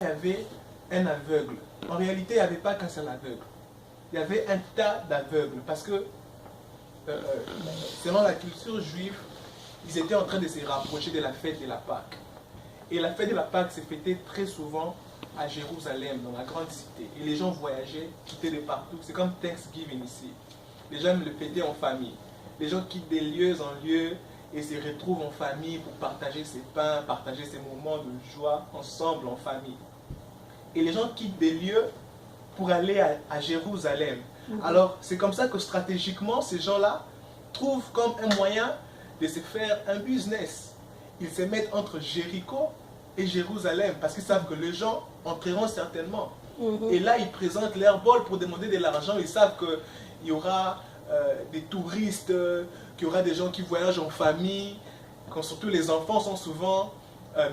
il y avait un aveugle. En réalité, il n'y avait pas qu'un seul aveugle. Il y avait un tas d'aveugles parce que, selon la culture juive, ils étaient en train de se rapprocher de la fête de la Pâque. Et la fête de la Pâque s'est fêtée très souvent à Jérusalem, dans la grande cité. Et les gens voyageaient, quittaient de partout. C'est comme Thanksgiving ici. Les gens le fêtaient en famille. Les gens quittent des lieux en lieu et se retrouvent en famille pour partager ces pains, partager ces moments de joie ensemble en famille. Et les gens quittent des lieux pour aller à Jérusalem. Alors, c'est comme ça que stratégiquement, ces gens-là trouvent comme un moyen de se faire un business. Ils se mettent entre Jéricho et Jérusalem parce qu'ils savent que les gens entreront certainement. Et là, ils présentent leur bol pour demander de l'argent. Ils savent qu'il y aura des touristes, qu'il y aura des gens qui voyagent en famille, quand surtout les enfants sont souvent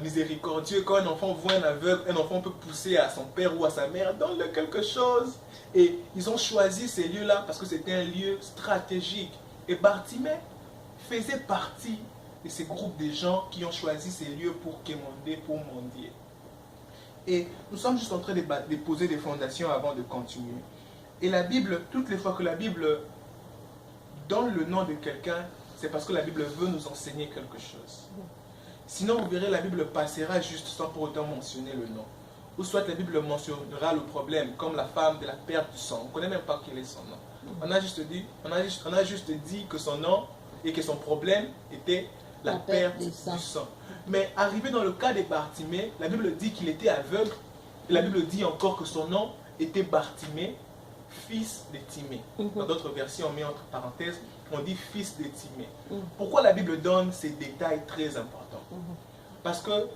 miséricordieux. Quand un enfant voit un aveugle, un enfant peut pousser à son père ou à sa mère, donne-le quelque chose. Et ils ont choisi ces lieux-là parce que c'était un lieu stratégique. Et Bartimée faisait partie de ces groupes de gens qui ont choisi ces lieux pour quémander, pour mendier. Et nous sommes juste en train de poser des fondations avant de continuer. Et la Bible, toutes les fois que la Bible donne le nom de quelqu'un, c'est parce que la Bible veut nous enseigner quelque chose. Sinon, vous verrez, la Bible passera juste sans pour autant mentionner le nom. Ou soit la Bible mentionnera le problème, comme la femme de la perte du sang. On ne connaît même pas quel est son nom. On a juste dit que son nom et que son problème était la perte du sang. Mais arrivé dans le cas de Bartimée, la Bible dit qu'il était aveugle. Et la Bible dit encore que son nom était Bartimée, fils de Timée. Dans d'autres versions, on met entre parenthèses, on dit fils de Timée. Pourquoi la Bible donne ces détails très importants? Parce que,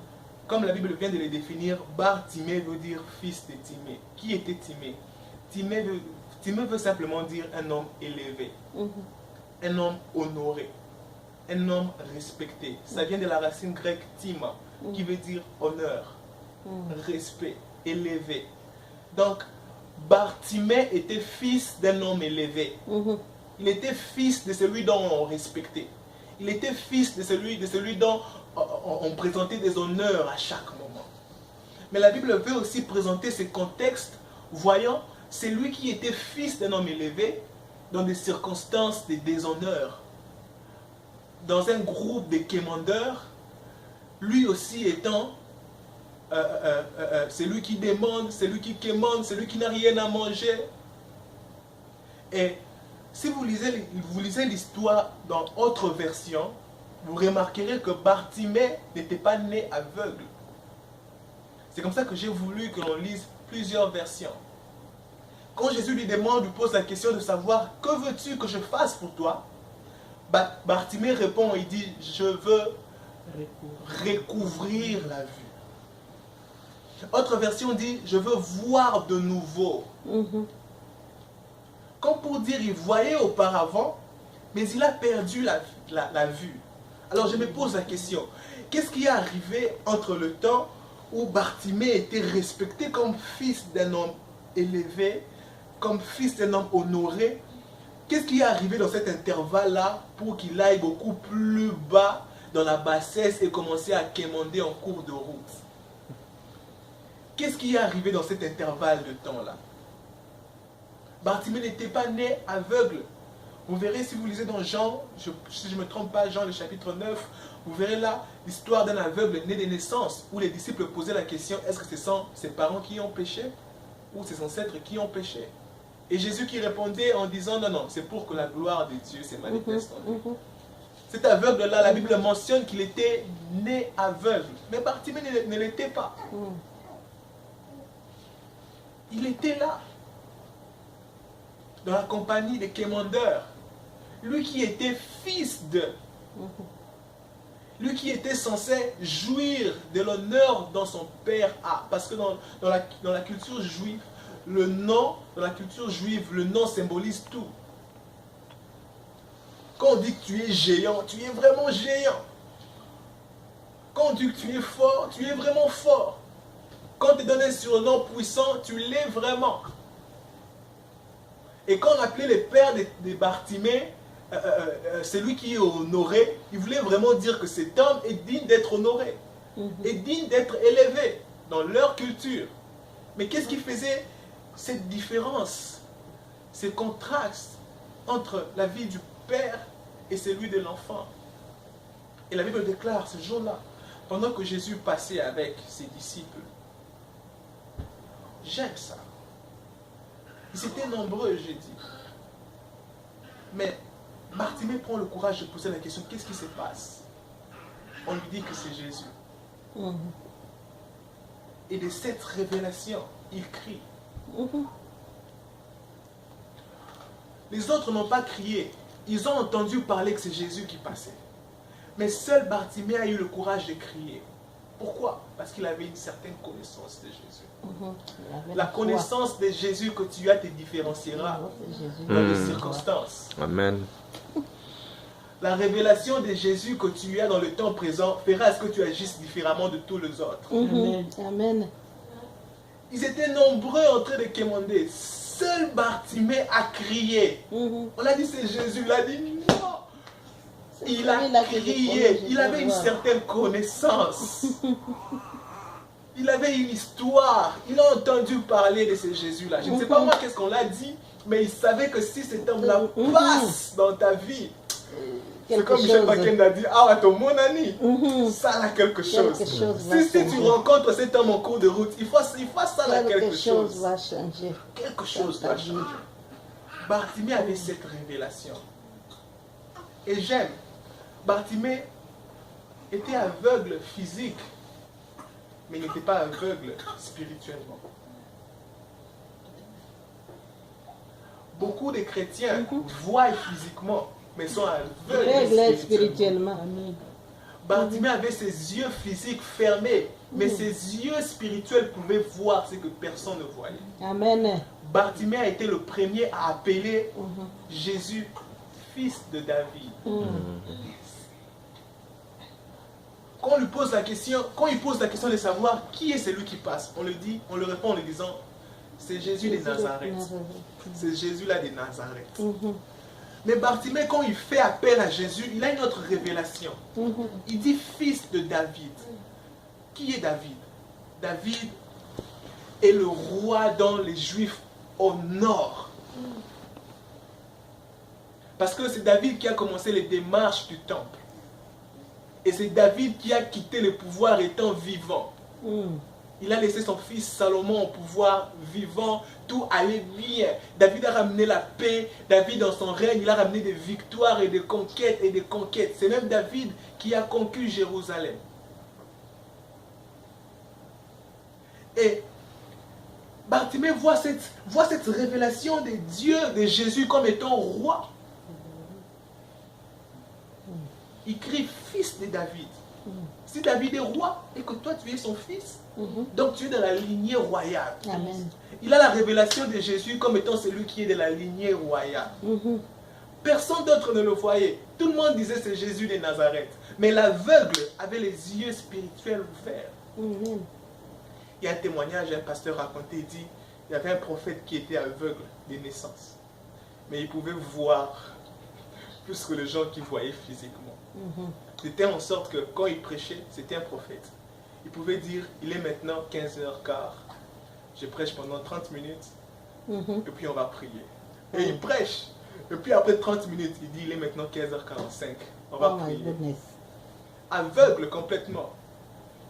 comme la Bible vient de les définir, Bartimée veut dire fils de Timée. Qui était Timée? Timée veut simplement dire un homme élevé, un homme honoré, un homme respecté. Ça vient de la racine grecque tima, qui veut dire honneur, respect, élevé. Donc, Bartimée était fils d'un homme élevé. Il était fils de celui dont on respectait. Il était fils de celui dont on présentait des honneurs à chaque moment. Mais la Bible veut aussi présenter ce contexte, voyant celui qui était fils d'un homme élevé dans des circonstances de déshonneur, dans un groupe de quémandeurs, lui aussi étant celui qui demande, celui qui quémande, celui qui n'a rien à manger. Et si vous lisez l'histoire dans autre version, vous remarquerez que Bartimée n'était pas né aveugle. C'est comme ça que j'ai voulu que l'on lise plusieurs versions. Quand Jésus lui pose la question de savoir « Que veux-tu que je fasse pour toi ?» Bartimée répond, il dit « Je veux recouvrir la vue. » Autre version dit « Je veux voir de nouveau. » Comme pour dire, il voyait auparavant, mais il a perdu la vue. Alors je me pose la question, qu'est-ce qui est arrivé entre le temps où Bartimée était respecté comme fils d'un homme élevé, comme fils d'un homme honoré? Qu'est-ce qui est arrivé dans cet intervalle-là pour qu'il aille beaucoup plus bas dans la bassesse et commencer à quémander en cours de route? Qu'est-ce qui est arrivé dans cet intervalle de temps-là? Bartimée n'était pas né aveugle. Vous verrez, si vous lisez dans Jean, si je ne me trompe pas, Jean le chapitre 9, vous verrez là l'histoire d'un aveugle né de naissance, où les disciples posaient la question, est-ce que ce sont ses parents qui ont péché ou ses ancêtres qui ont péché? Et Jésus qui répondait en disant, non, non, c'est pour que la gloire de Dieu se manifeste en lui. Cet aveugle-là, la Bible mentionne qu'il était né aveugle, mais Bartimée ne l'était pas. Il était là, dans la compagnie des quémandeurs. Lui qui était fils de, lui qui était censé jouir de l'honneur dont son père a. Parce que dans la culture juive, le nom symbolise tout. Quand on dit que tu es géant, tu es vraiment géant. Quand on dit que tu es fort, tu es vraiment fort. Quand on te donne un surnom puissant, tu l'es vraiment. Et quand on appelait le père de Bartimée, celui qui est honoré, il voulait vraiment dire que cet homme est digne d'être honoré, est digne d'être élevé. dans leur culture. Mais qu'est-ce qui faisait cette différence, ces contrastes entre la vie du père et celui de l'enfant? Et la Bible déclare ce jour-là, pendant que Jésus passait avec ses disciples. J'aime ça. Ils étaient nombreux, j'ai dit. Mais Bartimée prend le courage de poser la question, qu'est-ce qui se passe? On lui dit que c'est Jésus. Et de cette révélation, il crie. Les autres n'ont pas crié. Ils ont entendu parler que c'est Jésus qui passait. Mais seul Bartimée a eu le courage de crier. Pourquoi? Parce qu'il avait une certaine connaissance de Jésus. La connaissance de Jésus que tu as te différenciera dans les circonstances. Amen. La révélation de Jésus que tu as dans le temps présent fera à ce que tu agisses différemment de tous les autres. Amen. Ils étaient nombreux en train de quémander. Seul Bartimée a crié. On a dit c'est Jésus. Il a dit non. Il a crié. Il avait une certaine connaissance. Il avait une histoire. Il a entendu parler de ce Jésus-là. Je ne sais pas moi qu'est-ce qu'on l'a dit, mais il savait que si cet homme-là passe dans ta vie, c'est comme Michel Bakken a dit, ah, ton mon ami, ça a quelque chose. Si tu rencontres cet homme en cours de route, il faut ça là quelque chose. Va changer. Quelque chose doit changer. Bartimée avait cette révélation. Et j'aime. Bartimée était aveugle physique, mais il n'était pas aveugle spirituellement. Beaucoup de chrétiens voient physiquement, mais sont aveugles spirituellement. Bartimée avait ses yeux physiques fermés, mais ses yeux spirituels pouvaient voir ce que personne ne voyait. Amen. Bartimée a été le premier à appeler Jésus fils de David. Quand on lui pose la question, quand il pose la question de savoir qui est celui qui passe, on le répond en lui disant, c'est Jésus de Nazareth. C'est Jésus-là de Nazareth. Mais Bartimée, quand il fait appel à Jésus, il a une autre révélation. Il dit fils de David. Qui est David? David est le roi dont les Juifs honorent. Parce que c'est David qui a commencé les démarches du temple. Et c'est David qui a quitté le pouvoir étant vivant. Il a laissé son fils Salomon au pouvoir vivant. Tout allait bien. David a ramené la paix. David, dans son règne, il a ramené des victoires et des conquêtes et des conquêtes. C'est même David qui a conquis Jérusalem. Et Bartimée voit cette révélation de Dieu, de Jésus comme étant roi. Il crie fils de David. Si David est roi et que toi tu es son fils, donc tu es de la lignée royale. Amen. Il a la révélation de Jésus comme étant celui qui est de la lignée royale. Personne d'autre ne le voyait. Tout le monde disait c'est Jésus de Nazareth. Mais l'aveugle avait les yeux spirituels ouverts. Il y a un témoignage, un pasteur raconté, il dit, il y avait un prophète qui était aveugle de naissance. Mais il pouvait voir plus que les gens qui voyaient physiquement. C'était en sorte que quand il prêchait, c'était un prophète. Il pouvait dire, il est maintenant 15h15, je prêche pendant 30 minutes, et puis on va prier. Et il prêche, et puis après 30 minutes, il dit, il est maintenant 15h45, on va prier. Aveugle complètement.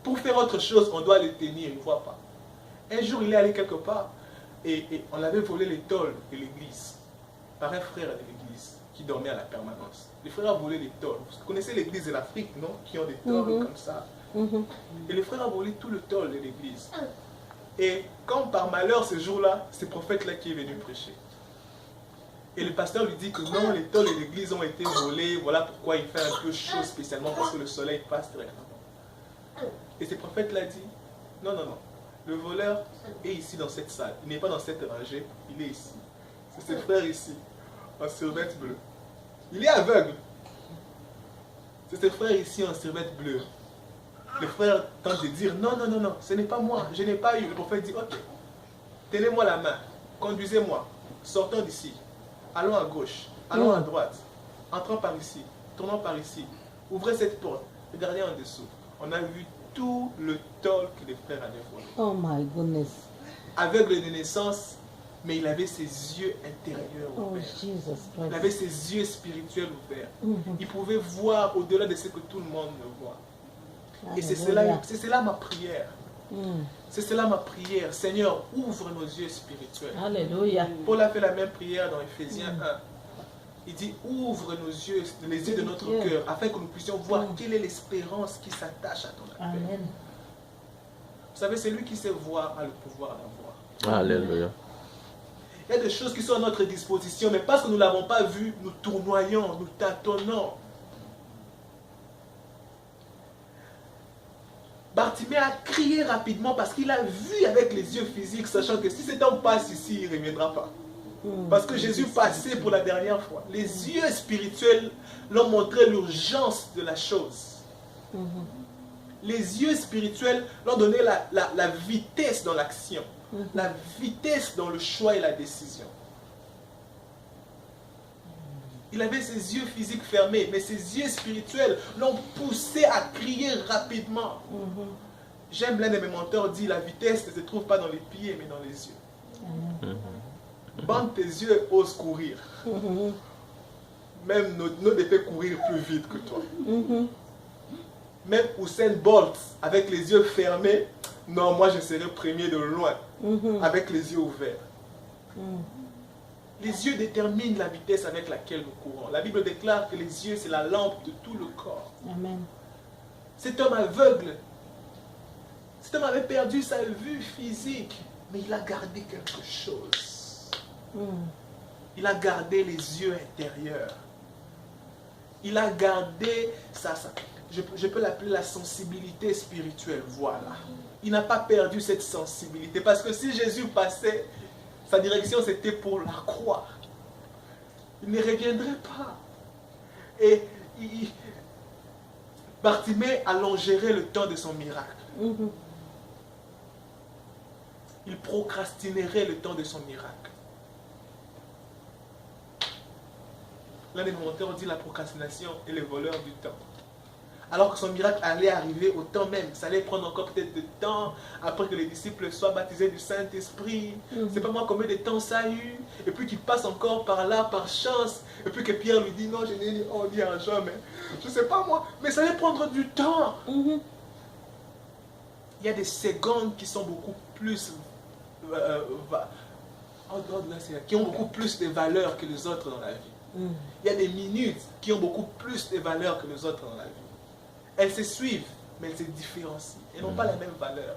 Pour faire autre chose, on doit le tenir, il ne voit pas. Un jour, il est allé quelque part, et on avait volé les tôles de l'église, par un frère de l'église, qui dormait à la permanence. Le frère a volé les tôles. Vous connaissez l'église de l'Afrique, non? Qui ont des tôles comme ça. Et le frère a volé tout le tôle de l'église. Et quand par malheur, ce jour-là, c'est ce prophète-là qui est venu prêcher. Et le pasteur lui dit que non, les tôles de l'église ont été volées, voilà pourquoi il fait un peu chaud spécialement, parce que le soleil passe très rapidement. Et ce prophète-là dit, non, non, non, le voleur est ici dans cette salle, il n'est pas dans cette rangée, il est ici. C'est ce frère ici, en survêt bleu. Il est aveugle. C'est ce frère ici en survêt bleu. Le frère tente de dire, non, non, non, non, ce n'est pas moi, je n'ai pas eu. Le prophète dit, ok, tenez-moi la main, conduisez-moi, sortons d'ici, allons à gauche, allons à droite, entrons par ici, tournons par ici, ouvrez cette porte, regardez en dessous. On a vu tout le tort que les frères avaient volé. Oh my goodness. Aveugle de naissance, mais il avait ses yeux intérieurs Oh ouverts. Jesus Il avait Christ. ses yeux spirituels ouverts. Mhm. Il pouvait voir au-delà de ce que tout le monde ne voit. Et Alléluia. c'est cela ma prière. Mm. C'est cela ma prière. Seigneur, ouvre nos yeux spirituels. Alléluia. Paul a fait la même prière dans Ephésiens 1. Il dit, ouvre nos yeux, les yeux de notre cœur, afin que nous puissions voir quelle est l'espérance qui s'attache à ton appel. Amen. Vous savez, c'est lui qui sait voir a le pouvoir d'avoir. Alléluia. Il y a des choses qui sont à notre disposition, mais parce que nous ne l'avons pas vu, nous tournoyons, nous tâtonnons. Bartimée a crié rapidement parce qu'il a vu avec les yeux physiques, sachant que si cet homme passe ici, il ne reviendra pas. Parce que Jésus passait pour la dernière fois. Les yeux spirituels l'ont montré l'urgence de la chose. Les yeux spirituels l'ont donné la vitesse dans l'action, la vitesse dans le choix et la décision. Il avait ses yeux physiques fermés, mais ses yeux spirituels l'ont poussé à crier rapidement. J'aime, l'un de mes mentors dit, la vitesse ne se trouve pas dans les pieds, mais dans les yeux. Bande tes yeux, ose courir. Même nos peut courir plus vite que toi. Même Usain Bolt, avec les yeux fermés, non, moi je serai premier de loin, avec les yeux ouverts. Les yeux déterminent la vitesse avec laquelle nous courons. La Bible déclare que les yeux, c'est la lampe de tout le corps. Amen. Cet homme aveugle, cet homme avait perdu sa vue physique, mais il a gardé quelque chose. Il a gardé les yeux intérieurs. Il a gardé je peux l'appeler la sensibilité spirituelle, voilà. Il n'a pas perdu cette sensibilité, parce que si Jésus passait, sa direction c'était pour la croix. Il ne reviendrait pas. Et Bartimée allongerait le temps de son miracle. Il procrastinerait le temps de son miracle. L'un des menteurs dit la procrastination est le voleur du temps. Alors que son miracle allait arriver au temps même. Ça allait prendre encore peut-être de temps après que les disciples soient baptisés du Saint-Esprit. C'est pas moi combien de temps ça a eu. Et puis qu'il passe encore par là, par chance. Et puis que Pierre lui dit non, je n'ai dit un jour, mais je ne sais pas moi. Mais ça allait prendre du temps. Il y a des secondes qui sont beaucoup plus qui ont beaucoup plus de valeur que les autres dans la vie. Il y a des minutes qui ont beaucoup plus de valeur que les autres dans la vie. Elles se suivent, mais elles se différencient. Elles n'ont pas la même valeur.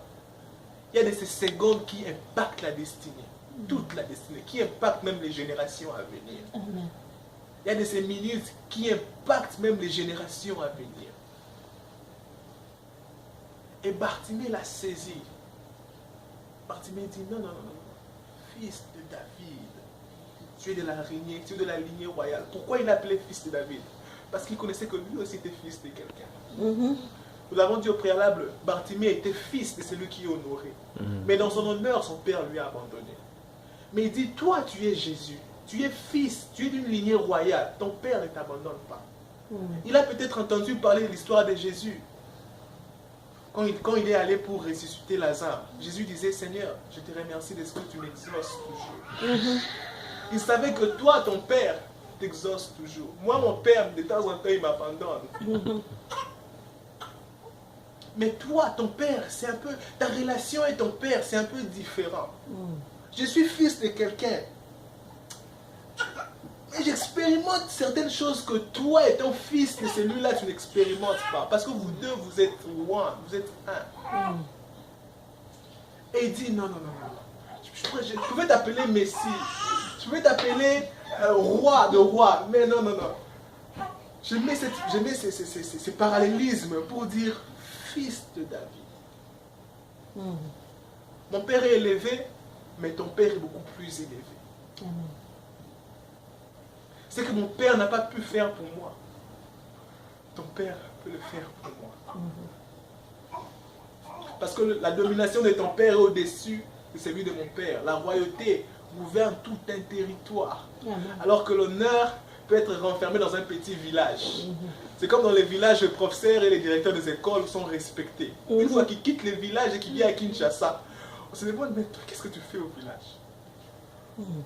Il y a de ces secondes qui impactent la destinée, toute la destinée, qui impactent même les générations à venir. Il y a de ces minutes qui impactent même les générations à venir. Et Bartimée l'a saisi. Bartimée dit non, non, non, non, fils de David, tu es de la lignée royale. Pourquoi il l'appelait fils de David? Parce qu'il connaissait que lui aussi était fils de quelqu'un. Nous l'avons dit au préalable, Bartimée était fils de celui qui est honoré. Mais dans son honneur, son père lui a abandonné. Mais il dit, toi tu es Jésus, tu es fils, tu es d'une lignée royale, ton père ne t'abandonne pas. Il a peut-être entendu parler de l'histoire de Jésus. Quand il est allé pour ressusciter Lazare, Jésus disait, Seigneur, je te remercie de ce que tu m'exauces toujours. Il savait que toi, ton père, t'exauce toujours. Moi, mon père, de temps en temps, il m'abandonne. Mais toi, ton père, c'est un peu... Ta relation avec ton père, c'est un peu différent. Je suis fils de quelqu'un. Et j'expérimente certaines choses que toi, étant fils de celui-là, tu n'expérimentes pas. Parce que vous deux, vous êtes one, vous êtes un. Et il dit, non, non, non, non. Je pouvais t'appeler Messie. Je pouvais t'appeler roi de roi. Mais non, non, non. Je mets ces parallélismes pour dire fils de David. Mon père est élevé, mais ton père est beaucoup plus élevé. Ce que mon père n'a pas pu faire pour moi, ton père peut le faire pour moi. Parce que la domination de ton père est au-dessus de celui de mon père. La royauté gouverne tout un territoire. Alors que l'honneur peut être renfermé dans un petit village. C'est comme dans les villages, les professeurs et les directeurs des écoles sont respectés. Une fois qu'ils quittent le village et qu'ils viennent à Kinshasa, on se demande, mais toi, qu'est-ce que tu fais au village?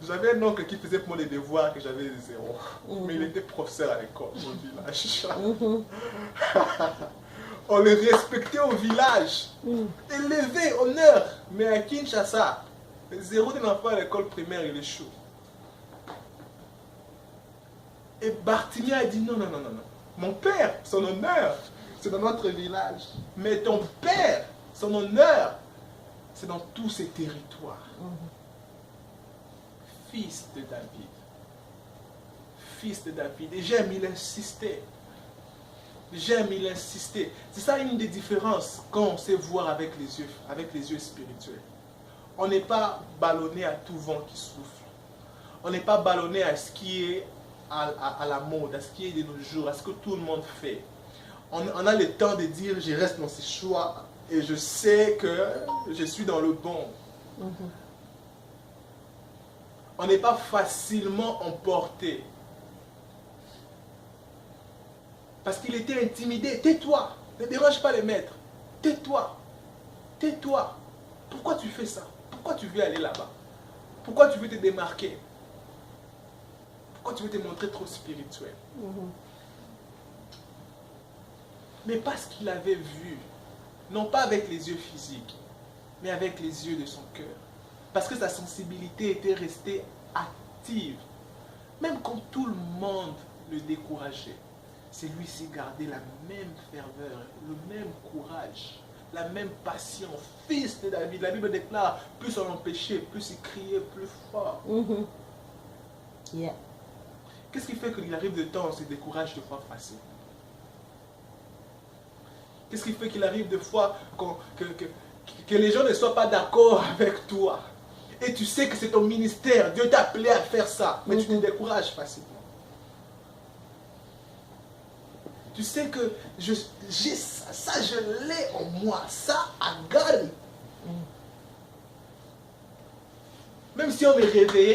J'avais un oncle qui faisait pour moi les devoirs que j'avais des zéros. Mais il était professeur à l'école, au village. On le respectait au village. Élevé, honneur. Mais à Kinshasa, le zéro d'un enfant à l'école primaire, il est chaud. Et Bartimée a dit non, non, non, non, non. Mon père, son honneur, c'est dans notre village. Mais ton père, son honneur, c'est dans tous ces territoires. Fils de David. Fils de David. Et j'aime, il insistait. J'aime, il insistait. C'est ça une des différences quand on sait voir avec les yeux spirituels. On n'est pas ballonné à tout vent qui souffle. On n'est pas ballonné à ce qui est à la mode, à ce qui est de nos jours, à ce que tout le monde fait. On a le temps de dire, je reste dans ces choix et je sais que je suis dans le bon. On n'est pas facilement emporté. Parce qu'il était intimidé. Tais-toi. Ne dérange pas les maîtres. Tais-toi. Tais-toi. Pourquoi tu fais ça? Pourquoi tu veux aller là-bas? Pourquoi tu veux te démarquer? Pourquoi tu veux te montrer trop spirituel? Mais parce qu'il avait vu, non pas avec les yeux physiques, mais avec les yeux de son cœur. Parce que sa sensibilité était restée active. Même quand tout le monde le décourageait, celui-ci gardait la même ferveur, le même courage, la même passion. Fils de David, la Bible déclare, plus on l'empêchait, plus il criait plus fort. Qu'est-ce qui fait qu'il arrive de temps, on se décourage de fois facile? Qu'est-ce qui fait qu'il arrive de fois que les gens ne soient pas d'accord avec toi? Et tu sais que c'est ton ministère, Dieu t'a appelé à faire ça, mais tu te décourages facilement. Tu sais que j'ai ça, je l'ai en moi, ça a gagné. Même si on me réveillait,